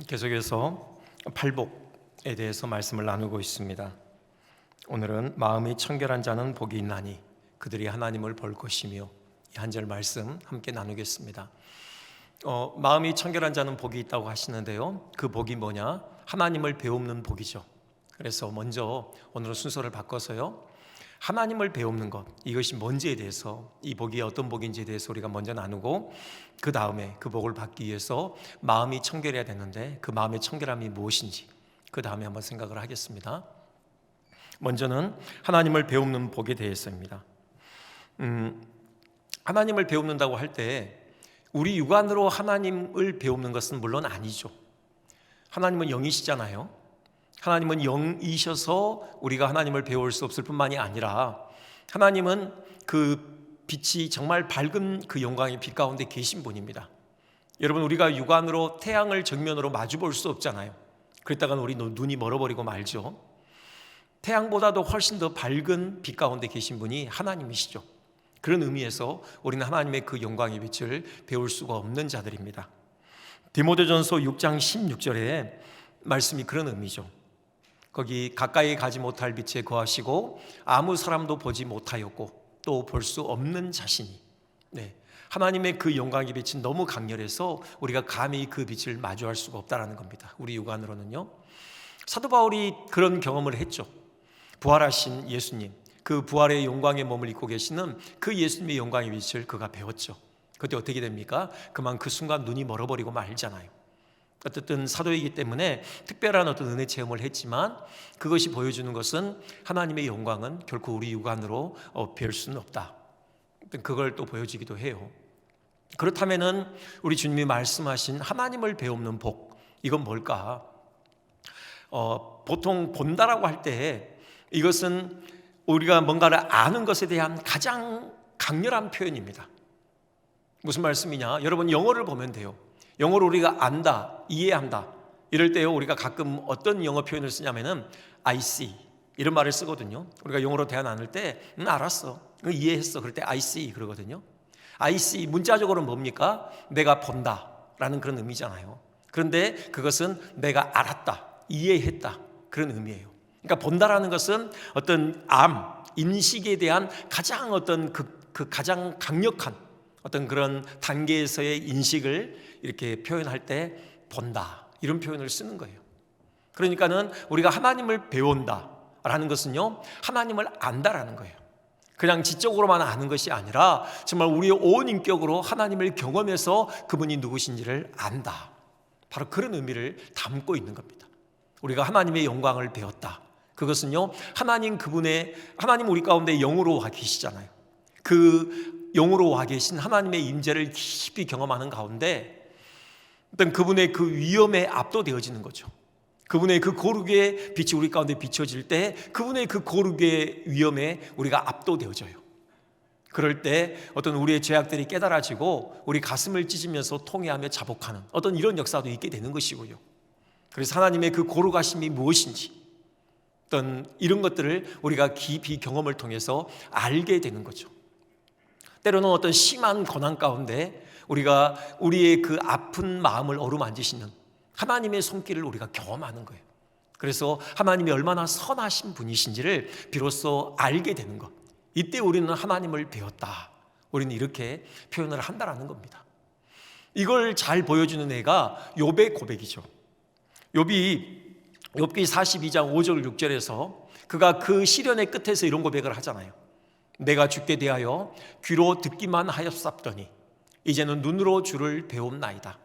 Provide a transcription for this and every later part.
계속해서 팔복에 대해서 말씀을 나누고 있습니다. 오늘은 마음이 청결한 자는 복이 있나니 그들이 하나님을 볼 것이며, 이 한 절 말씀 함께 나누겠습니다. 마음이 청결한 자는 복이 있다고 하시는데요, 그 복이 뭐냐? 하나님을 배우는 복이죠. 그래서 먼저 오늘은 순서를 바꿔서요, 하나님을 배우는 것, 이것이 뭔지에 대해서, 이 복이 어떤 복인지에 대해서 우리가 먼저 나누고, 그 다음에 그 복을 받기 위해서 마음이 청결해야 되는데 그 마음의 청결함이 무엇인지 그 다음에 한번 생각을 하겠습니다. 먼저는 하나님을 배우는 복에 대해서입니다. 하나님을 배우는다고 할 때 우리 육안으로 하나님을 배우는 것은 물론 아니죠. 하나님은 영이시잖아요. 하나님은 영이셔서 우리가 하나님을 배울 수 없을 뿐만이 아니라, 하나님은 그 빛이 정말 밝은 그 영광의 빛 가운데 계신 분입니다. 여러분, 우리가 육안으로 태양을 정면으로 마주 볼 수 없잖아요. 그랬다간 우리 눈이 멀어버리고 말죠. 태양보다도 훨씬 더 밝은 빛 가운데 계신 분이 하나님이시죠. 그런 의미에서 우리는 하나님의 그 영광의 빛을 배울 수가 없는 자들입니다. 디모데전서 6장 16절에 말씀이 그런 의미죠. 거기 가까이 가지 못할 빛에 거하시고 아무 사람도 보지 못하였고 또 볼 수 없는 자신이, 하나님의 그 영광의 빛은 너무 강렬해서 우리가 감히 그 빛을 마주할 수가 없다는 겁니다. 우리 육안으로는요. 사도 바울이 그런 경험을 했죠. 부활하신 예수님, 그 부활의 영광의 몸을 입고 계시는 그 예수님의 영광의 빛을 그가 배웠죠. 그때 어떻게 됩니까? 그만 그 순간 눈이 멀어버리고 말잖아요. 어쨌든 사도이기 때문에 특별한 어떤 은혜 체험을 했지만, 그것이 보여주는 것은 하나님의 영광은 결코 우리 육안으로 뵐 수는 없다. 그걸 또 보여주기도 해요. 그렇다면은 우리 주님이 말씀하신 하나님을 배우는 복, 이건 뭘까? 보통 본다라고 할 때 이것은 우리가 뭔가를 아는 것에 대한 가장 강렬한 표현입니다. 무슨 말씀이냐? 여러분, 영어를 보면 돼요. 영어로 우리가 안다, 이해한다, 이럴 때요, 우리가 가끔 어떤 영어 표현을 쓰냐면은 I see, 이런 말을 쓰거든요. 우리가 영어로 대화 나눌 때 알았어, 이해했어, 그럴 때 I see 그러거든요. I see 문자적으로는 뭡니까? 내가 본다 라는 그런 의미잖아요. 그런데 그것은 내가 알았다, 이해했다, 그런 의미예요. 그러니까 본다라는 것은 어떤 인식에 대한 가장 어떤 그 가장 강력한 어떤 그런 단계에서의 인식을 이렇게 표현할 때 본다, 이런 표현을 쓰는 거예요. 그러니까는 우리가 하나님을 배운다라는 것은요, 하나님을 안다라는 거예요. 그냥 지적으로만 아는 것이 아니라 정말 우리의 온 인격으로 하나님을 경험해서 그분이 누구신지를 안다, 바로 그런 의미를 담고 있는 겁니다. 우리가 하나님의 영광을 배웠다, 그것은요, 하나님 우리 가운데 영으로 와 계시잖아요. 그 영으로 와 계신 하나님의 임재를 깊이 경험하는 가운데 어떤 그분의 그 위엄에 압도되어지는 거죠. 그분의 그 거룩의 빛이 우리 가운데 비춰질 때 그분의 그 거룩의 위엄에 우리가 압도되어져요. 그럴 때 어떤 우리의 죄악들이 깨달아지고 우리 가슴을 찢으면서 통회하며 자복하는 어떤 이런 역사도 있게 되는 것이고요. 그래서 하나님의 그 거룩하심이 무엇인지, 어떤 이런 것들을 우리가 깊이 경험을 통해서 알게 되는 거죠. 때로는 어떤 심한 고난 가운데 우리가 우리의 그 아픈 마음을 어루만지시는 하나님의 손길을 우리가 경험하는 거예요. 그래서 하나님이 얼마나 선하신 분이신지를 비로소 알게 되는 것, 이때 우리는 하나님을 배웠다, 우리는 이렇게 표현을 한다라는 겁니다. 이걸 잘 보여주는 애가 욥의 고백이죠. 욥기 42장 5절 6절에서 그가 그 시련의 끝에서 이런 고백을 하잖아요. 내가 주께 대하여 귀로 듣기만 하였사더니 이제는 눈으로 주를 배움나이다.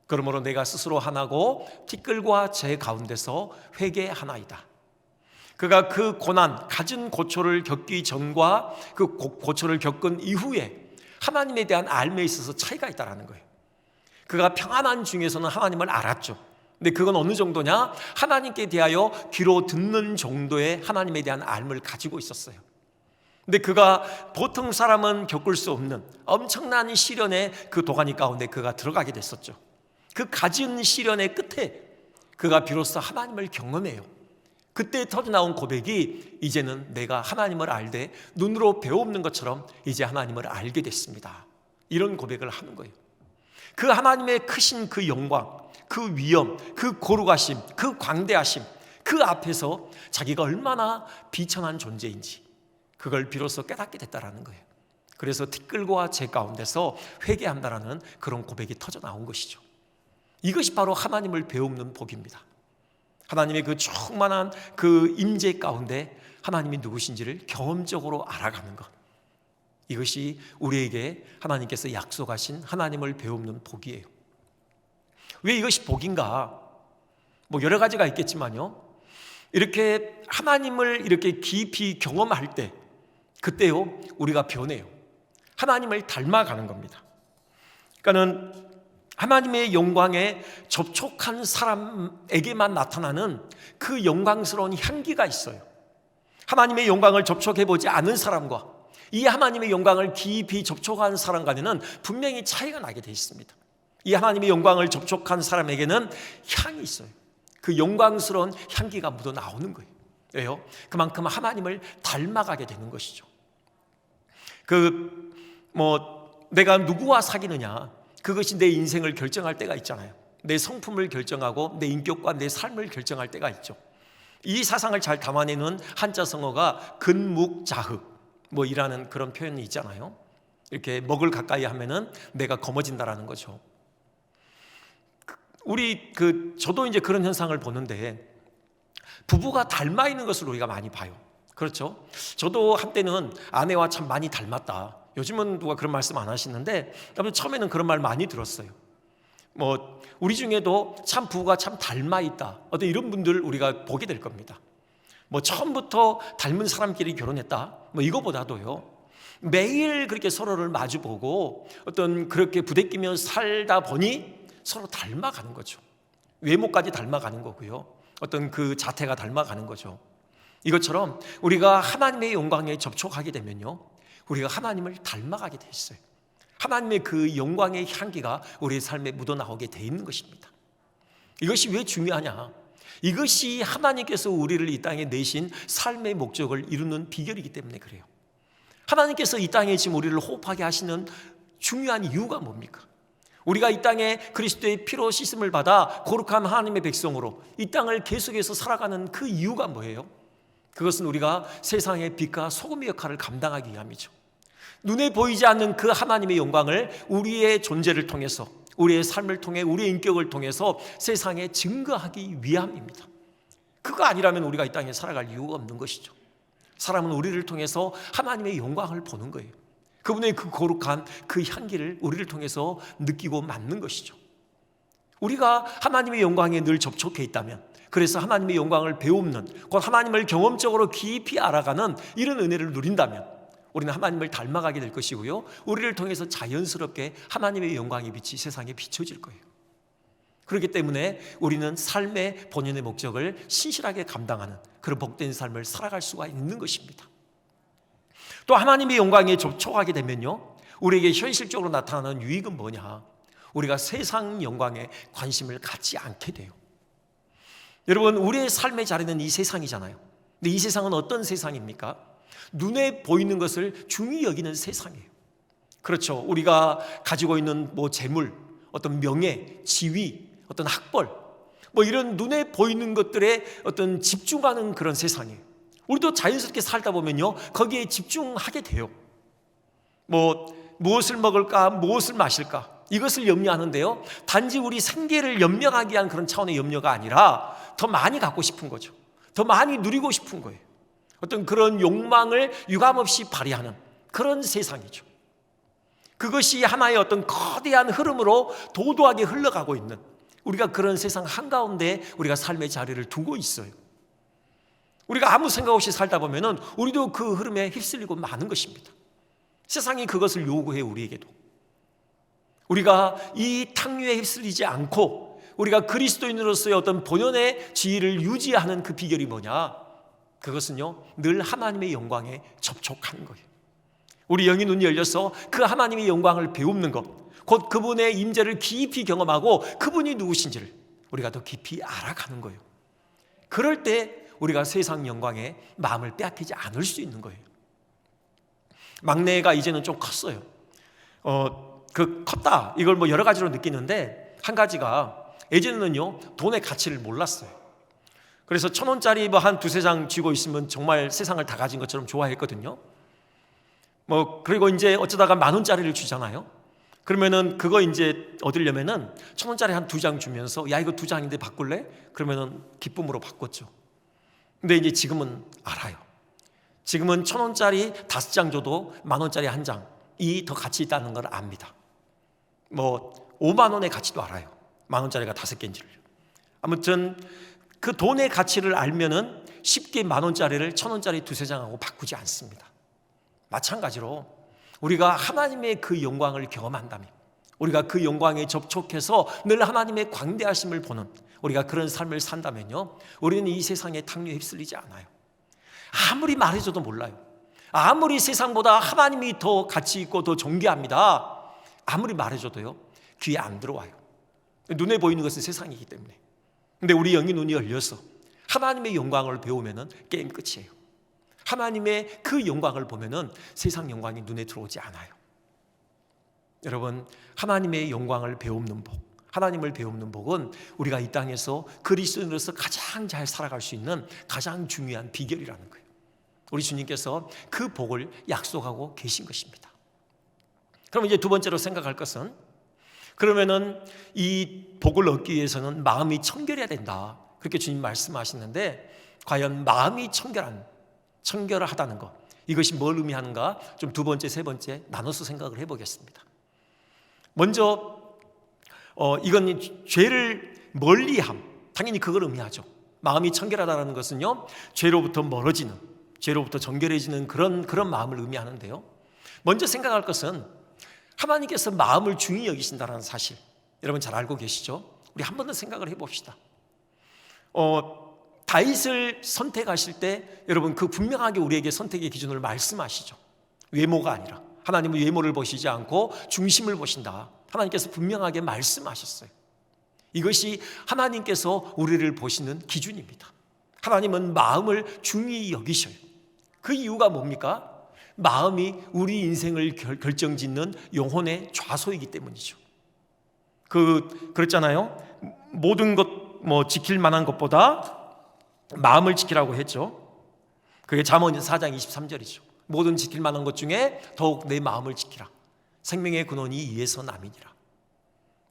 그러므로 내가 스스로 하나고 티끌과 재 가운데서 회개하나이다. 그가 그 고난, 갖은 고초를 겪기 전과 그 고초를 겪은 이후에 하나님에 대한 알매에 있어서 차이가 있다는 거예요. 그가 평안한 중에서는 하나님을 알았죠. 근데 그건 어느 정도냐? 하나님께 대하여 귀로 듣는 정도의 하나님에 대한 알을 가지고 있었어요. 근데 그가 보통 사람은 겪을 수 없는 엄청난 시련의 그 도가니 가운데 그가 들어가게 됐었죠. 그 가진 시련의 끝에 그가 비로소 하나님을 경험해요. 그때 터져나온 고백이 이제는 내가 하나님을 알되 눈으로 배워없는 것처럼 이제 하나님을 알게 됐습니다. 이런 고백을 하는 거예요. 그 하나님의 크신 그 영광, 그 위엄, 그 거룩하심, 그 광대하심, 그 앞에서 자기가 얼마나 비천한 존재인지 그걸 비로소 깨닫게 됐다라는 거예요. 그래서 티끌과 재 가운데서 회개한다라는 그런 고백이 터져 나온 것이죠. 이것이 바로 하나님을 배우는 복입니다. 하나님의 그 충만한 그 임재 가운데 하나님이 누구신지를 경험적으로 알아가는 것, 이것이 우리에게 하나님께서 약속하신 하나님을 배우는 복이에요. 왜 이것이 복인가? 뭐 여러 가지가 있겠지만요, 이렇게 하나님을 이렇게 깊이 경험할 때 그때요 우리가 변해요. 하나님을 닮아가는 겁니다. 그러니까는 하나님의 영광에 접촉한 사람에게만 나타나는 그 영광스러운 향기가 있어요. 하나님의 영광을 접촉해보지 않은 사람과 이 하나님의 영광을 깊이 접촉한 사람과는 분명히 차이가 나게 되어 있습니다. 이 하나님의 영광을 접촉한 사람에게는 향이 있어요. 그 영광스러운 향기가 묻어 나오는 거예요. 왜요? 그만큼 하나님을 닮아가게 되는 것이죠. 내가 누구와 사귀느냐, 그것이 내 인생을 결정할 때가 있잖아요. 내 성품을 결정하고 내 인격과 내 삶을 결정할 때가 있죠. 이 사상을 잘 담아내는 한자 성어가 근묵자흑 이라는 그런 표현이 있잖아요. 이렇게 먹을 가까이 하면은 내가 검어진다라는 거죠. 저도 이제 그런 현상을 보는데, 부부가 닮아 있는 것을 우리가 많이 봐요. 그렇죠? 저도 한때는 아내와 참 많이 닮았다. 요즘은 누가 그런 말씀 안 하시는데, 처음에는 그런 말 많이 들었어요. 우리 중에도 참 부부가 참 닮아 있다, 어떤 이런 분들 우리가 보게 될 겁니다. 처음부터 닮은 사람끼리 결혼했다, 이거보다도요, 매일 그렇게 서로를 마주보고 그렇게 부대끼며 살다 보니 서로 닮아가는 거죠. 외모까지 닮아가는 거고요, 그 자태가 닮아가는 거죠. 이것처럼 우리가 하나님의 영광에 접촉하게 되면요, 우리가 하나님을 닮아가게 돼 있어요. 하나님의 그 영광의 향기가 우리의 삶에 묻어나오게 돼 있는 것입니다. 이것이 왜 중요하냐? 이것이 하나님께서 우리를 이 땅에 내신 삶의 목적을 이루는 비결이기 때문에 그래요. 하나님께서 이 땅에 지금 우리를 호흡하게 하시는 중요한 이유가 뭡니까? 우리가 이 땅에 그리스도의 피로 씻음을 받아 거룩한 하나님의 백성으로 이 땅을 계속해서 살아가는 그 이유가 뭐예요? 그것은 우리가 세상의 빛과 소금의 역할을 감당하기 위함이죠. 눈에 보이지 않는 그 하나님의 영광을 우리의 존재를 통해서, 우리의 삶을 통해, 우리의 인격을 통해서 세상에 증거하기 위함입니다. 그거 아니라면 우리가 이 땅에 살아갈 이유가 없는 것이죠. 사람은 우리를 통해서 하나님의 영광을 보는 거예요. 그분의 그 거룩한 그 향기를 우리를 통해서 느끼고 맡는 것이죠. 우리가 하나님의 영광에 늘 접촉해 있다면, 그래서 하나님의 영광을 배우는, 곧 하나님을 경험적으로 깊이 알아가는 이런 은혜를 누린다면 우리는 하나님을 닮아가게 될 것이고요, 우리를 통해서 자연스럽게 하나님의 영광의 빛이 세상에 비춰질 거예요. 그렇기 때문에 우리는 삶의 본연의 목적을 신실하게 감당하는 그런 복된 삶을 살아갈 수가 있는 것입니다. 또 하나님의 영광에 접촉하게 되면요, 우리에게 현실적으로 나타나는 유익은 뭐냐? 우리가 세상 영광에 관심을 갖지 않게 돼요. 여러분, 우리의 삶의 자리는 이 세상이잖아요. 근데 이 세상은 어떤 세상입니까? 눈에 보이는 것을 중히 여기는 세상이에요. 그렇죠. 우리가 가지고 있는 재물, 어떤 명예, 지위, 어떤 학벌, 이런 눈에 보이는 것들에 집중하는 그런 세상이에요. 우리도 자연스럽게 살다 보면요, 거기에 집중하게 돼요. 무엇을 먹을까, 무엇을 마실까, 이것을 염려하는데요, 단지 우리 생계를 연명하기 위한 그런 차원의 염려가 아니라 더 많이 갖고 싶은 거죠. 더 많이 누리고 싶은 거예요. 그런 욕망을 유감없이 발휘하는 그런 세상이죠. 그것이 하나의 거대한 흐름으로 도도하게 흘러가고 있는, 우리가 그런 세상 한가운데 우리가 삶의 자리를 두고 있어요. 우리가 아무 생각 없이 살다 보면은 우리도 그 흐름에 휩쓸리고 마는 것입니다. 세상이 그것을 요구해요. 우리에게도. 우리가 이 탕류에 휩쓸리지 않고 우리가 그리스도인으로서의 본연의 지위를 유지하는 그 비결이 뭐냐? 그것은요, 늘 하나님의 영광에 접촉하는 거예요. 우리 영의 눈이 열려서 그 하나님의 영광을 배우는 것, 곧 그분의 임재를 깊이 경험하고 그분이 누구신지를 우리가 더 깊이 알아가는 거예요. 그럴 때 우리가 세상 영광에 마음을 빼앗기지 않을 수 있는 거예요. 막내가 이제는 좀 컸어요. 컸다, 이걸 여러 가지로 느끼는데, 한 가지가 예전에는요 돈의 가치를 몰랐어요. 그래서 1,000원짜리 뭐 한 두세 장 쥐고 있으면 정말 세상을 다 가진 것처럼 좋아했거든요. 그리고 이제 어쩌다가 10,000원짜리를 주잖아요. 그러면은 그거 이제 얻으려면은 1,000원짜리 한 2장 주면서 야 이거 2장인데 바꿀래? 그러면은 기쁨으로 바꿨죠. 근데 이제 지금은 알아요. 지금은 1,000원짜리 5장 줘도 10,000원짜리 한 장이 더 가치 있다는 걸 압니다. 5만 원의 가치도 알아요. 10,000원짜리가 5개인지를. 아무튼 그 돈의 가치를 알면은 쉽게 10,000원짜리를 1,000원짜리 두세 장하고 바꾸지 않습니다. 마찬가지로 우리가 하나님의 그 영광을 경험한다면, 우리가 그 영광에 접촉해서 늘 하나님의 광대하심을 보는 우리가 그런 삶을 산다면요, 우리는 이 세상의 탕류에 휩쓸리지 않아요. 아무리 말해줘도 몰라요. 아무리 세상보다 하나님이 더 가치 있고 더 존귀합니다, 아무리 말해줘도요 귀에 안 들어와요. 눈에 보이는 것은 세상이기 때문에. 근데 우리 영의 눈이 열려서 하나님의 영광을 배우면은 게임 끝이에요. 하나님의 그 영광을 보면은 세상 영광이 눈에 들어오지 않아요. 여러분, 하나님의 영광을 배우는 복, 하나님을 배우는 복은 우리가 이 땅에서 그리스도인으로서 가장 잘 살아갈 수 있는 가장 중요한 비결이라는 거예요. 우리 주님께서 그 복을 약속하고 계신 것입니다. 그럼 이제 두 번째로 생각할 것은, 그러면은 이 복을 얻기 위해서는 마음이 청결해야 된다, 그렇게 주님 말씀하시는데, 과연 마음이 청결하다는 것, 이것이 뭘 의미하는가 좀 두 번째, 세 번째 나눠서 생각을 해보겠습니다. 먼저 이건 죄를 멀리함, 당연히 그걸 의미하죠. 마음이 청결하다는 것은요 죄로부터 멀어지는, 죄로부터 정결해지는 그런 마음을 의미하는데요, 먼저 생각할 것은 하나님께서 마음을 중히 여기신다는 사실, 여러분 잘 알고 계시죠? 우리 한 번 더 생각을 해봅시다. 다윗을 선택하실 때 여러분 그 분명하게 우리에게 선택의 기준을 말씀하시죠. 외모가 아니라, 하나님은 외모를 보시지 않고 중심을 보신다, 하나님께서 분명하게 말씀하셨어요. 이것이 하나님께서 우리를 보시는 기준입니다. 하나님은 마음을 중히 여기셔요. 그 이유가 뭡니까? 마음이 우리 인생을 결정짓는 영혼의 좌소이기 때문이죠. 그랬잖아요. 모든 것 지킬 만한 것보다 마음을 지키라고 했죠. 그게 잠언 4장 23절이죠. 모든 지킬 만한 것 중에 더욱 내 마음을 지키라. 생명의 근원이 이에서 남이니라.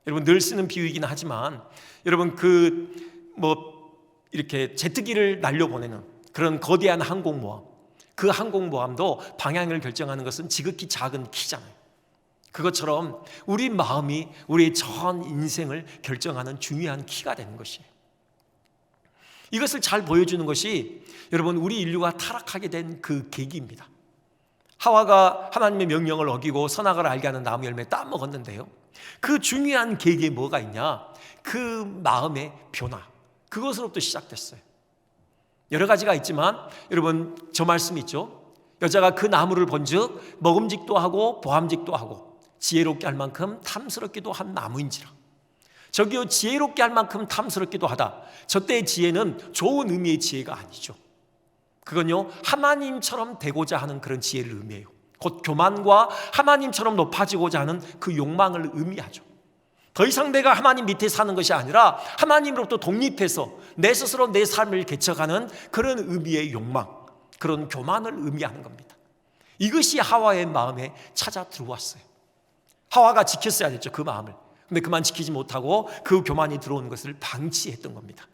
여러분 늘 쓰는 비유이긴 하지만, 여러분 이렇게 제트기를 날려보내는 그런 거대한 항공모함, 그 항공모함도 방향을 결정하는 것은 지극히 작은 키잖아요. 그것처럼 우리 마음이 우리의 전 인생을 결정하는 중요한 키가 되는 것이에요. 이것을 잘 보여주는 것이 여러분 우리 인류가 타락하게 된 그 계기입니다. 하와가 하나님의 명령을 어기고 선악을 알게 하는 나무 열매 따먹었는데요, 그 중요한 계기에 뭐가 있냐? 그 마음의 변화, 그것으로부터 시작됐어요. 여러 가지가 있지만 여러분 저 말씀 있죠? 여자가 그 나무를 본즉 먹음직도 하고 보암직도 하고 지혜롭게 할 만큼 탐스럽기도 한 나무인지라. 저기요, 지혜롭게 할 만큼 탐스럽기도 하다, 저때의 지혜는 좋은 의미의 지혜가 아니죠. 그건요 하나님처럼 되고자 하는 그런 지혜를 의미해요. 곧 교만과 하나님처럼 높아지고자 하는 그 욕망을 의미하죠. 더 이상 내가 하나님 밑에 사는 것이 아니라 하나님으로부터 독립해서 내 스스로 내 삶을 개척하는 그런 의미의 욕망, 그런 교만을 의미하는 겁니다. 이것이 하와의 마음에 찾아 들어왔어요. 하와가 지켰어야 됐죠, 그 마음을. 근데 그만 지키지 못하고 그 교만이 들어오는 것을 방치했던 겁니다.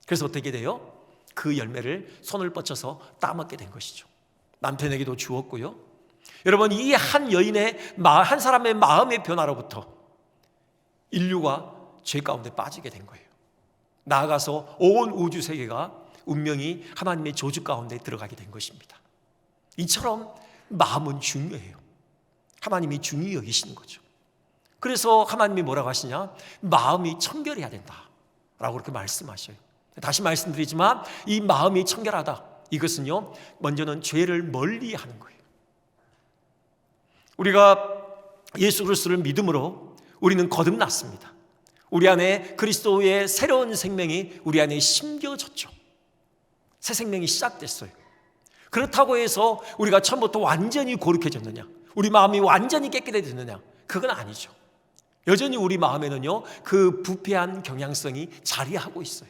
그래서 어떻게 돼요? 그 열매를 손을 뻗쳐서 따먹게 된 것이죠. 남편에게도 주었고요. 여러분 이 한 사람의 마음의 변화로부터 인류가 죄 가운데 빠지게 된 거예요. 나아가서 온 우주 세계가 운명이 하나님의 저주 가운데 들어가게 된 것입니다. 이처럼 마음은 중요해요. 하나님이 중요히 여기시는 거죠. 그래서 하나님이 뭐라고 하시냐? 마음이 청결해야 된다라고 그렇게 말씀하셔요. 다시 말씀드리지만 이 마음이 청결하다, 이것은요 먼저는 죄를 멀리하는 거예요. 우리가 예수 그리스도를 믿음으로 우리는 거듭났습니다. 우리 안에 그리스도의 새로운 생명이 우리 안에 심겨졌죠. 새 생명이 시작됐어요. 그렇다고 해서 우리가 처음부터 완전히 거룩해졌느냐, 우리 마음이 완전히 깨끗해졌느냐, 그건 아니죠. 여전히 우리 마음에는요, 그 부패한 경향성이 자리하고 있어요.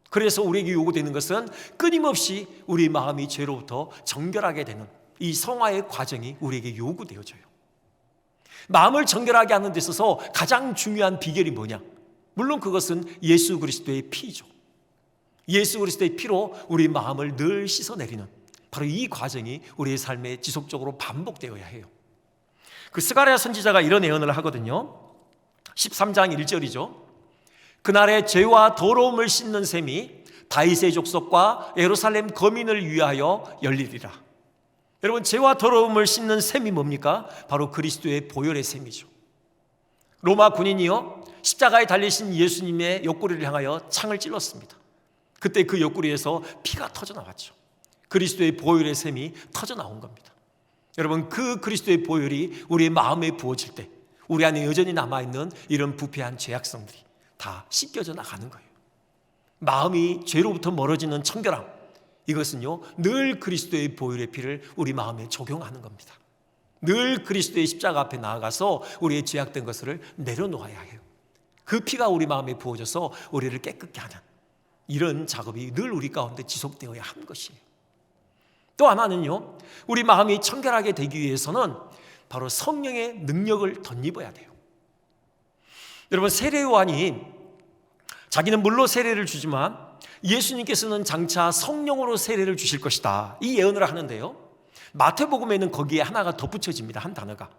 그래서 우리에게 요구되는 것은 끊임없이 우리 마음이 죄로부터 정결하게 되는 이 성화의 과정이 우리에게 요구되어져요. 마음을 정결하게 하는 데 있어서 가장 중요한 비결이 뭐냐? 물론 그것은 예수 그리스도의 피죠. 예수 그리스도의 피로 우리 마음을 늘 씻어내리는 바로 이 과정이 우리의 삶에 지속적으로 반복되어야 해요. 그 스가랴 선지자가 이런 예언을 하거든요. 13장 1절이죠. 그날에 죄와 더러움을 씻는 셈이 다윗의 족속과 예루살렘 거민을 위하여 열리리라. 여러분, 죄와 더러움을 씻는 셈이 뭡니까? 바로 그리스도의 보혈의 셈이죠. 로마 군인이요, 십자가에 달리신 예수님의 옆구리를 향하여 창을 찔렀습니다. 그때 그 옆구리에서 피가 터져 나왔죠. 그리스도의 보혈의 셈이 터져 나온 겁니다. 여러분, 그 그리스도의 보혈이 우리의 마음에 부어질 때 우리 안에 여전히 남아있는 이런 부패한 죄악성들이 다 씻겨져 나가는 거예요. 마음이 죄로부터 멀어지는 청결함, 이것은요, 늘 그리스도의 보혈의 피를 우리 마음에 적용하는 겁니다. 늘 그리스도의 십자가 앞에 나아가서 우리의 죄악된 것을 내려놓아야 해요. 그 피가 우리 마음에 부어져서 우리를 깨끗게 하는 이런 작업이 늘 우리 가운데 지속되어야 하는 것이에요. 또 하나는요, 우리 마음이 청결하게 되기 위해서는 바로 성령의 능력을 덧입어야 돼요. 여러분, 세례요한이 자기는 물로 세례를 주지만 예수님께서는 장차 성령으로 세례를 주실 것이다, 이 예언을 하는데요, 마태복음에는 거기에 하나가 덧붙여집니다. 한 단어가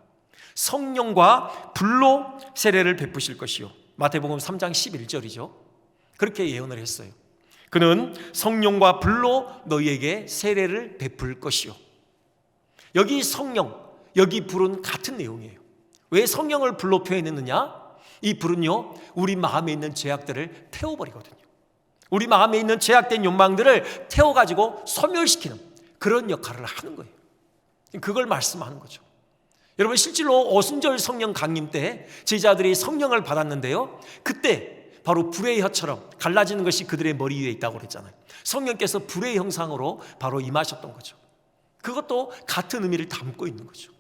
성령과 불로 세례를 베푸실 것이요. 마태복음 3장 11절이죠. 그렇게 예언을 했어요. 그는 성령과 불로 너희에게 세례를 베풀 것이요. 여기 성령, 여기 불은 같은 내용이에요. 왜 성령을 불로 표현했느냐? 이 불은요, 우리 마음에 있는 죄악들을 태워버리거든요. 우리 마음에 있는 죄악된 욕망들을 태워가지고 소멸시키는 그런 역할을 하는 거예요. 그걸 말씀하는 거죠. 여러분, 실제로 오순절 성령 강림 때 제자들이 성령을 받았는데요, 그때 바로 불의 혀처럼 갈라지는 것이 그들의 머리 위에 있다고 그랬잖아요. 성령께서 불의 형상으로 바로 임하셨던 거죠. 그것도 같은 의미를 담고 있는 거죠.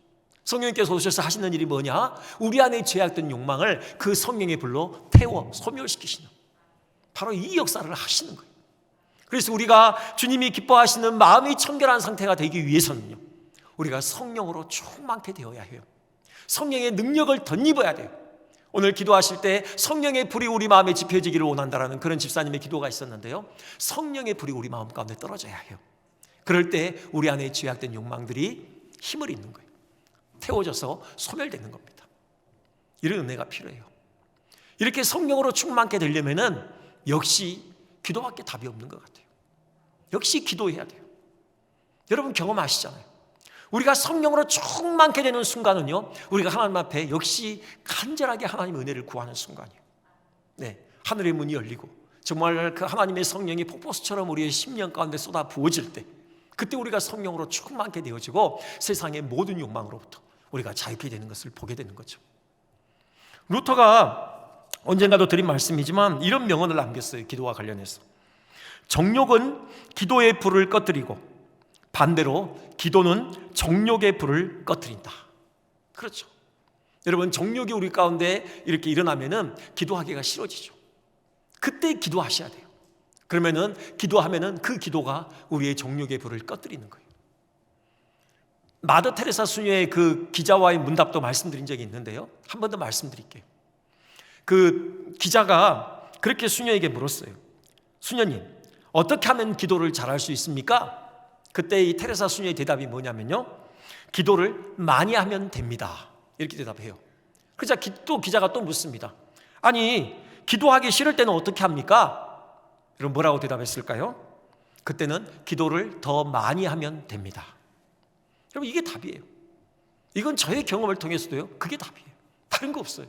성령께서 오셔서 하시는 일이 뭐냐? 우리 안에 죄악된 욕망을 그 성령의 불로 태워 소멸시키시는 바로 이 역사를 하시는 거예요. 그래서 우리가 주님이 기뻐하시는 마음이 청결한 상태가 되기 위해서는요, 우리가 성령으로 충만케 되어야 해요. 성령의 능력을 덧입어야 돼요. 오늘 기도하실 때 성령의 불이 우리 마음에 지펴지기를 원한다라는 그런 집사님의 기도가 있었는데요, 성령의 불이 우리 마음 가운데 떨어져야 해요. 그럴 때 우리 안에 죄악된 욕망들이 힘을 잃는 거예요. 태워져서 소멸되는 겁니다. 이런 은혜가 필요해요. 이렇게 성령으로 충만케 되려면은 역시 기도밖에 답이 없는 것 같아요. 역시 기도해야 돼요. 여러분 경험하시잖아요. 우리가 성령으로 충만케 되는 순간은요, 우리가 하나님 앞에 역시 간절하게 하나님의 은혜를 구하는 순간이에요. 네, 하늘의 문이 열리고 정말 그 하나님의 성령이 폭포수처럼 우리의 심령 가운데 쏟아 부어질 때, 그때 우리가 성령으로 충만케 되어지고 세상의 모든 욕망으로부터 우리가 자유케 되는 것을 보게 되는 거죠. 루터가 언젠가도 드린 말씀이지만 이런 명언을 남겼어요. 기도와 관련해서. 정욕은 기도의 불을 꺼뜨리고 반대로 기도는 정욕의 불을 꺼뜨린다. 그렇죠. 여러분, 정욕이 우리 가운데 이렇게 일어나면은 기도하기가 싫어지죠. 그때 기도하셔야 돼요. 그러면은 기도하면은 그 기도가 우리의 정욕의 불을 꺼뜨리는 거예요. 마더 테레사 수녀의 그 기자와의 문답도 말씀드린 적이 있는데요, 한 번 더 말씀드릴게요. 그 기자가 그렇게 수녀에게 물었어요. 수녀님, 어떻게 하면 기도를 잘할 수 있습니까? 그때 이 테레사 수녀의 대답이 뭐냐면요, 기도를 많이 하면 됩니다, 이렇게 대답해요. 그래서 또 기자가 또 묻습니다. 아니, 기도하기 싫을 때는 어떻게 합니까? 여러분 뭐라고 대답했을까요? 그때는 기도를 더 많이 하면 됩니다. 여러분, 이게 답이에요. 이건 저의 경험을 통해서도요, 그게 답이에요. 다른 거 없어요.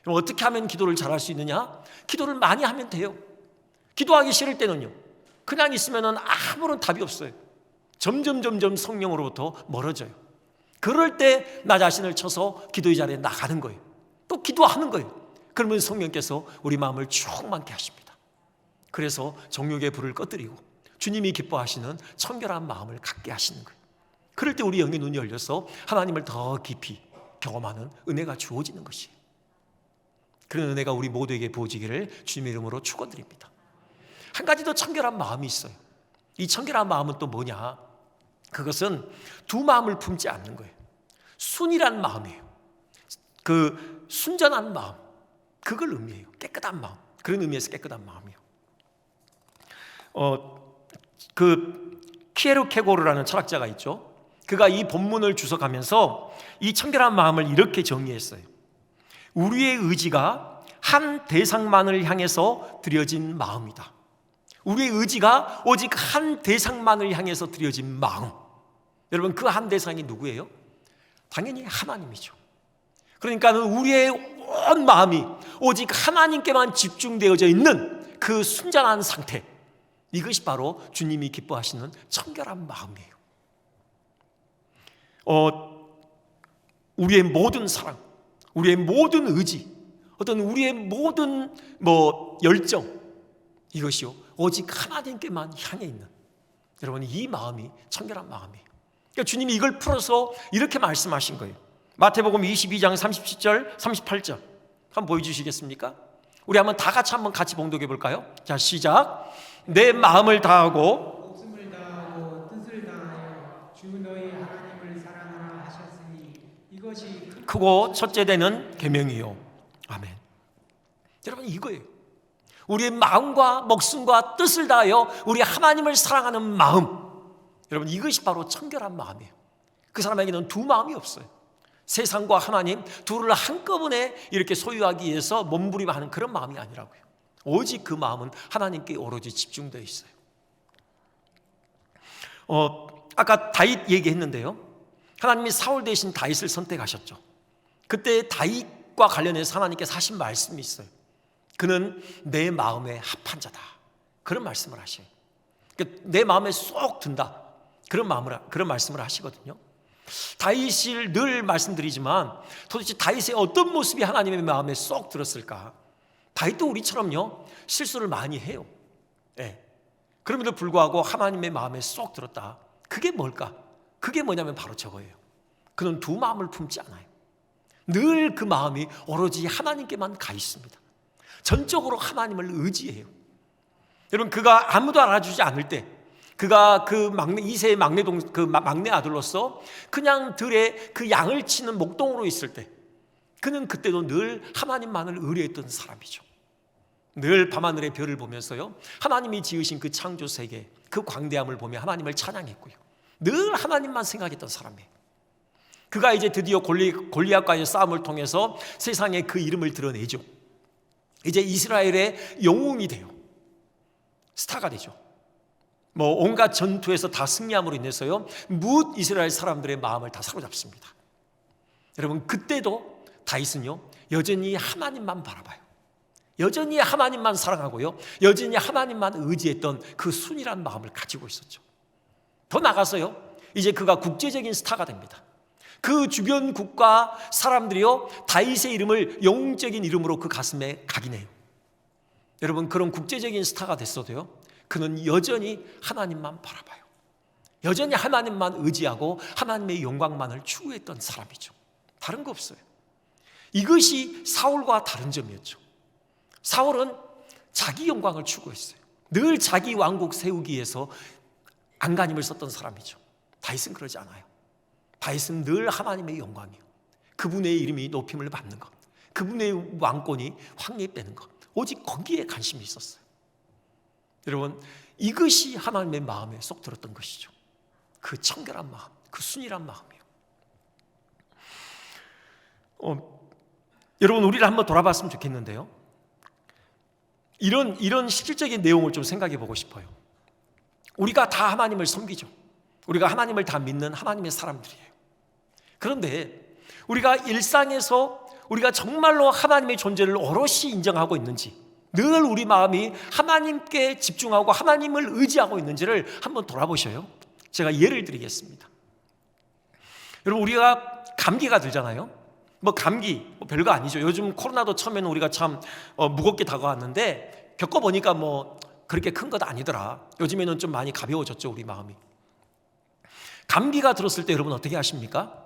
그럼 어떻게 하면 기도를 잘할 수 있느냐? 기도를 많이 하면 돼요. 기도하기 싫을 때는요, 그냥 있으면 아무런 답이 없어요. 점점 성령으로부터 멀어져요. 그럴 때 나 자신을 쳐서 기도의 자리에 나가는 거예요. 또 기도하는 거예요. 그러면 성령께서 우리 마음을 충만케 하십니다. 그래서 정욕의 불을 꺼뜨리고 주님이 기뻐하시는 청결한 마음을 갖게 하시는 거예요. 그럴 때 우리 영의 눈이 열려서 하나님을 더 깊이 경험하는 은혜가 주어지는 것이에요. 그런 은혜가 우리 모두에게 부어지기를 주님의 이름으로 축원드립니다. 한 가지 더 청결한 마음이 있어요. 이 청결한 마음은 또 뭐냐? 그것은 두 마음을 품지 않는 거예요. 순이란 마음이에요. 그 순전한 마음, 그걸 의미해요. 깨끗한 마음, 그런 의미에서 깨끗한 마음이에요. 그 키에르케고르라는 철학자가 있죠. 그가 이 본문을 주석하면서 이 청결한 마음을 이렇게 정의했어요. 우리의 의지가 한 대상만을 향해서 드려진 마음이다. 우리의 의지가 오직 한 대상만을 향해서 드려진 마음. 여러분, 그 한 대상이 누구예요? 당연히 하나님이죠. 그러니까 우리의 온 마음이 오직 하나님께만 집중되어져 있는 그 순전한 상태, 이것이 바로 주님이 기뻐하시는 청결한 마음이에요. 우리의 모든 사랑, 우리의 모든 의지, 어떤 우리의 모든 열정, 이것이요 오직 하나님께만 향해 있는, 여러분, 이 마음이 청결한 마음이에요. 그러니까 주님이 이걸 풀어서 이렇게 말씀하신 거예요. 마태복음 22장 37절 38절 한번 보여주시겠습니까? 우리 한번 다 같이 봉독해 볼까요? 자, 시작. 내 마음을 다하고 목숨을 다하고 뜻을 다하여 주 너희 하나님을 사랑하라 하셨으니 이것이 크고 첫째 되는 계명이요. 아멘. 여러분, 이거예요. 우리의 마음과 목숨과 뜻을 다하여 우리 하나님을 사랑하는 마음, 여러분, 이것이 바로 청결한 마음이에요. 그 사람에게는 두 마음이 없어요. 세상과 하나님 둘을 한꺼번에 이렇게 소유하기 위해서 몸부림하는 그런 마음이 아니라고요. 오직 그 마음은 하나님께 오로지 집중되어 있어요. 아까 다윗 얘기했는데요. 하나님이 사울 대신 다윗을 선택하셨죠. 그때 다윗과 관련해서 하나님께서 하신 말씀이 있어요. 그는 내 마음에 합한 자다, 그런 말씀을 하셔요. 내 마음에 쏙 든다, 그런 말씀을 하시거든요. 다윗을 늘 말씀드리지만 도대체 다윗의 어떤 모습이 하나님의 마음에 쏙 들었을까? 다윗도 우리처럼요 실수를 많이 해요. 네. 그럼에도 불구하고 하나님의 마음에 쏙 들었다. 그게 뭘까? 그게 뭐냐면 바로 저거예요. 그는 두 마음을 품지 않아요. 늘 그 마음이 오로지 하나님께만 가 있습니다. 전적으로 하나님을 의지해요. 여러분, 그가 아무도 알아주지 않을 때, 그가 그 이세의 막내 아들로서 그냥 들에 그 양을 치는 목동으로 있을 때, 그는 그때도 늘 하나님만을 의뢰했던 사람이죠. 늘 밤하늘의 별을 보면서요 하나님이 지으신 그 창조 세계, 그 광대함을 보며 하나님을 찬양했고요, 늘 하나님만 생각했던 사람이에요. 그가 이제 드디어 골리앗과의 싸움을 통해서 세상에 그 이름을 드러내죠. 이제 이스라엘의 영웅이 돼요. 스타가 되죠. 온갖 전투에서 다 승리함으로 인해서요 뭇 이스라엘 사람들의 마음을 다 사로잡습니다. 여러분, 그때도 다윗은요 여전히 하나님만 바라봐요. 여전히 하나님만 사랑하고요, 여전히 하나님만 의지했던 그 순이란 마음을 가지고 있었죠. 더 나가서요 이제 그가 국제적인 스타가 됩니다. 그 주변 국가 사람들이요 다윗의 이름을 영웅적인 이름으로 그 가슴에 각인해요. 여러분, 그런 국제적인 스타가 됐어도요 그는 여전히 하나님만 바라봐요. 여전히 하나님만 의지하고 하나님의 영광만을 추구했던 사람이죠. 다른 거 없어요. 이것이 사울과 다른 점이었죠. 사울은 자기 영광을 추구했어요. 늘 자기 왕국 세우기 위해서 안간힘을 썼던 사람이죠. 다윗은 그러지 않아요. 다윗은 늘 하나님의 영광이요, 그분의 이름이 높임을 받는 것, 그분의 왕권이 확립되는 것, 오직 거기에 관심이 있었어요. 여러분, 이것이 하나님의 마음에 쏙 들었던 것이죠. 그 청결한 마음, 그 순일한 마음이요. 여러분, 우리를 한번 돌아봤으면 좋겠는데요, 이런 실질적인 내용을 좀 생각해 보고 싶어요. 우리가 다 하나님을 섬기죠. 우리가 하나님을 다 믿는 하나님의 사람들이에요. 그런데 우리가 일상에서 우리가 정말로 하나님의 존재를 오롯이 인정하고 있는지, 늘 우리 마음이 하나님께 집중하고 하나님을 의지하고 있는지를 한번 돌아보셔요. 제가 예를 드리겠습니다. 여러분, 우리가 감기가 들잖아요. 감기 별거 아니죠. 요즘 코로나도 처음에는 우리가 참 무겁게 다가왔는데 겪어보니까 그렇게 큰 것 아니더라. 요즘에는 좀 많이 가벼워졌죠, 우리 마음이. 감기가 들었을 때 여러분 어떻게 하십니까?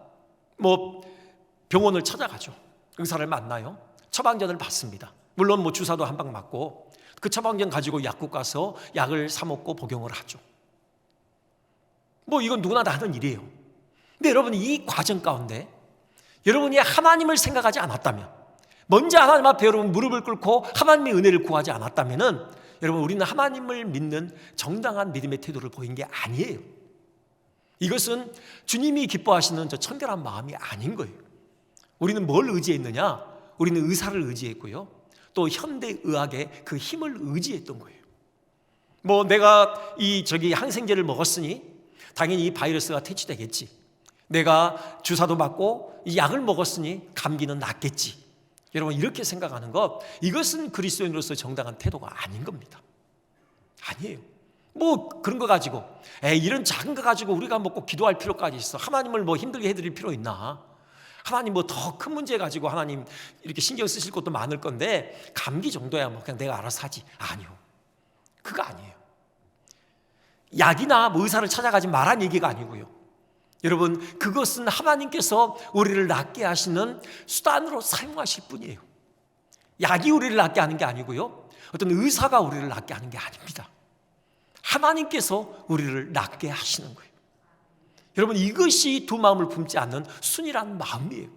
병원을 찾아가죠. 의사를 만나요. 처방전을 받습니다. 물론 뭐 주사도 한 방 맞고 그 처방전 가지고 약국 가서 약을 사 먹고 복용을 하죠. 뭐 이건 누구나 다 하는 일이에요. 근데 여러분, 이 과정 가운데 여러분이 하나님을 생각하지 않았다면, 먼저 하나님 앞에 여러분 무릎을 꿇고 하나님의 은혜를 구하지 않았다면은 여러분, 우리는 하나님을 믿는 정당한 믿음의 태도를 보인 게 아니에요. 이것은 주님이 기뻐하시는 저 청결한 마음이 아닌 거예요. 우리는 뭘 의지했느냐? 우리는 의사를 의지했고요, 또 현대의학의 그 힘을 의지했던 거예요. 뭐 내가 항생제를 먹었으니 당연히 이 바이러스가 퇴치되겠지, 내가 주사도 맞고 이 약을 먹었으니 감기는 낫겠지, 여러분 이렇게 생각하는 것, 이것은 그리스도인으로서 정당한 태도가 아닌 겁니다. 아니에요. 뭐 그런 거 가지고 이런 작은 거 가지고 우리가 뭐 꼭 기도할 필요까지 있어? 하나님을 뭐 힘들게 해드릴 필요 있나? 하나님 뭐 더 큰 문제 가지고 하나님 이렇게 신경 쓰실 것도 많을 건데 감기 정도야 뭐 그냥 내가 알아서 하지. 아니요, 그거 아니에요. 약이나 뭐 의사를 찾아가지 말란 얘기가 아니고요, 여러분 그것은 하나님께서 우리를 낫게 하시는 수단으로 사용하실 뿐이에요. 약이 우리를 낫게 하는 게 아니고요, 어떤 의사가 우리를 낫게 하는 게 아닙니다. 하나님께서 우리를 낫게 하시는 거예요. 여러분, 이것이 두 마음을 품지 않는 순이란 마음이에요.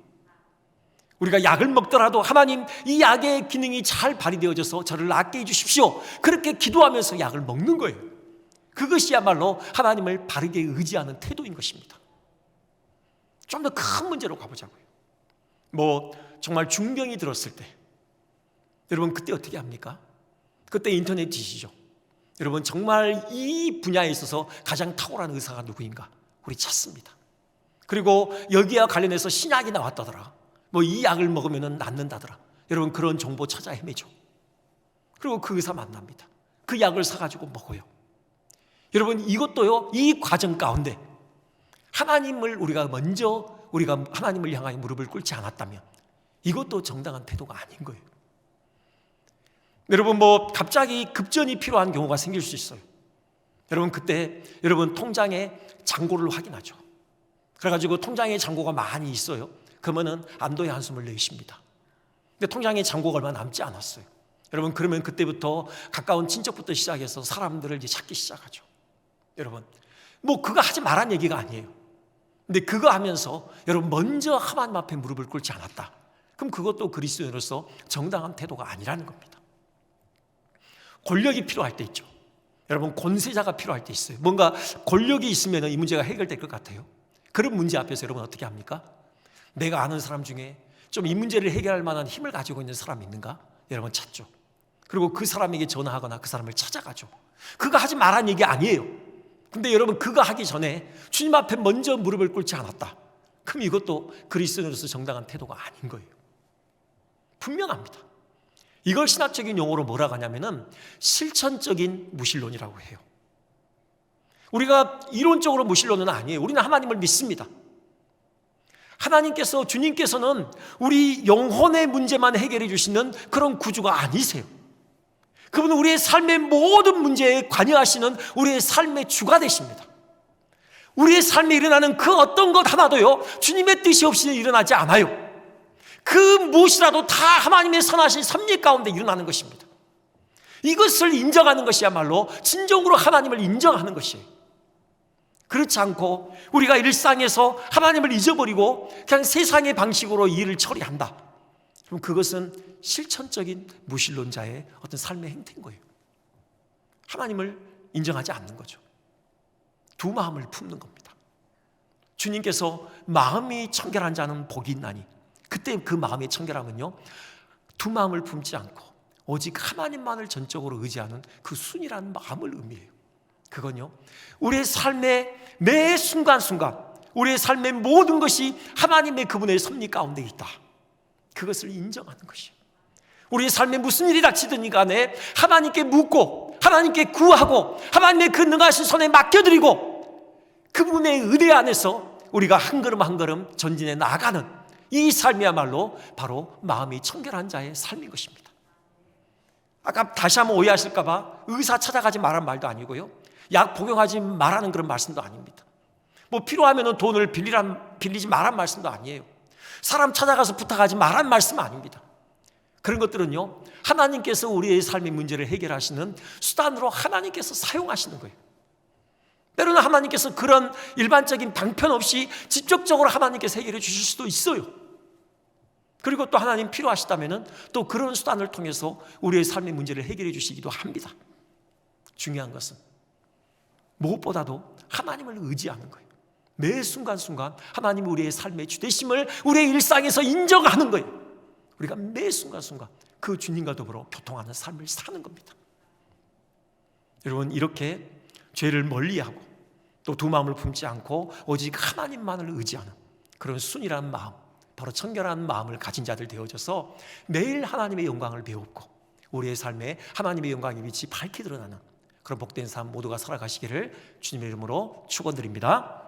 우리가 약을 먹더라도 하나님, 이 약의 기능이 잘 발휘되어져서 저를 낫게 해주십시오, 그렇게 기도하면서 약을 먹는 거예요. 그것이야말로 하나님을 바르게 의지하는 태도인 것입니다. 좀 더 큰 문제로 가보자고요. 뭐 정말 중병이 들었을 때 여러분 그때 어떻게 합니까? 그때 인터넷 지시죠. 여러분 정말 이 분야에 있어서 가장 탁월한 의사가 누구인가 우리 찾습니다. 그리고 여기와 관련해서 신약이 나왔다더라, 뭐 이 약을 먹으면 낫는다더라, 여러분 그런 정보 찾아 헤매죠. 그리고 그 의사 만납니다. 그 약을 사가지고 먹어요. 여러분 이것도요, 이 과정 가운데 하나님을 우리가 하나님을 향하여 무릎을 꿇지 않았다면 이것도 정당한 태도가 아닌 거예요. 여러분 뭐 갑자기 급전이 필요한 경우가 생길 수 있어요. 여러분 그때 여러분 통장에 잔고를 확인하죠. 그래가지고 통장에 잔고가 많이 있어요. 그러면은 안도의 한숨을 내쉽니다. 근데 통장에 잔고가 얼마 남지 않았어요. 여러분 그러면 그때부터 가까운 친척부터 시작해서 사람들을 이제 찾기 시작하죠. 여러분 뭐 그거 하지 말란 얘기가 아니에요. 근데 그거 하면서 여러분 먼저 하나님 앞에 무릎을 꿇지 않았다, 그럼 그것도 그리스도인으로서 정당한 태도가 아니라는 겁니다. 권력이 필요할 때 있죠. 여러분 권세자가 필요할 때 있어요. 뭔가 권력이 있으면 이 문제가 해결될 것 같아요. 그런 문제 앞에서 여러분 어떻게 합니까? 내가 아는 사람 중에 좀 이 문제를 해결할 만한 힘을 가지고 있는 사람이 있는가? 여러분 찾죠. 그리고 그 사람에게 전화하거나 그 사람을 찾아가죠. 그거 하지 말란 얘기 아니에요. 근데 여러분 그거 하기 전에 주님 앞에 먼저 무릎을 꿇지 않았다, 그럼 이것도 그리스도인으로서 정당한 태도가 아닌 거예요. 분명합니다. 이걸 신학적인 용어로 뭐라고 하냐면은 실천적인 무신론이라고 해요. 우리가 이론적으로 무신론은 아니에요. 우리는 하나님을 믿습니다. 하나님께서, 주님께서는 우리 영혼의 문제만 해결해 주시는 그런 구주가 아니세요. 그분은 우리의 삶의 모든 문제에 관여하시는 우리의 삶의 주가 되십니다. 우리의 삶에 일어나는 그 어떤 것 하나도요, 주님의 뜻이 없이는 일어나지 않아요. 그 무엇이라도 다 하나님의 선하신 섭리 가운데 일어나는 것입니다. 이것을 인정하는 것이야말로 진정으로 하나님을 인정하는 것이에요. 그렇지 않고 우리가 일상에서 하나님을 잊어버리고 그냥 세상의 방식으로 일을 처리한다, 그럼 그것은 실천적인 무신론자의 어떤 삶의 행태인 거예요. 하나님을 인정하지 않는 거죠. 두 마음을 품는 겁니다. 주님께서 마음이 청결한 자는 복이 있나니, 그때 그 마음의 청결함은요, 두 마음을 품지 않고 오직 하나님만을 전적으로 의지하는 그 순이라는 마음을 의미해요. 그건요, 우리의 삶의 매 순간순간 우리의 삶의 모든 것이 하나님의 그분의 섭리 가운데 있다, 그것을 인정하는 것이에요. 우리의 삶에 무슨 일이 닥치든 간에 하나님께 묻고 하나님께 구하고 하나님의 그 능하신 손에 맡겨드리고 그분의 은혜 안에서 우리가 한 걸음 한 걸음 전진해 나아가는 이 삶이야말로 바로 마음이 청결한 자의 삶인 것입니다. 아까 다시 한번 오해하실까 봐 의사 찾아가지 말란 말도 아니고요, 약 복용하지 말라는 그런 말씀도 아닙니다. 뭐 필요하면 돈을 빌리지 말란 말씀도 아니에요. 사람 찾아가서 부탁하지 말란 말씀 아닙니다. 그런 것들은요, 하나님께서 우리의 삶의 문제를 해결하시는 수단으로 하나님께서 사용하시는 거예요. 때로는 하나님께서 그런 일반적인 방편 없이 직접적으로 하나님께서 해결해 주실 수도 있어요. 그리고 또 하나님 필요하시다면 또 그런 수단을 통해서 우리의 삶의 문제를 해결해 주시기도 합니다. 중요한 것은 무엇보다도 하나님을 의지하는 거예요. 매 순간순간 하나님 우리의 삶의 주되심을 우리의 일상에서 인정하는 거예요. 우리가 매 순간순간 그 주님과 더불어 교통하는 삶을 사는 겁니다. 여러분, 이렇게 죄를 멀리하고 또 두 마음을 품지 않고 오직 하나님만을 의지하는 그런 순이라는 마음, 바로 청결한 마음을 가진 자들 되어져서 매일 하나님의 영광을 배우고 우리의 삶에 하나님의 영광의 빛이 밝게 드러나는 그런 복된 삶 모두가 살아가시기를 주님의 이름으로 축원드립니다.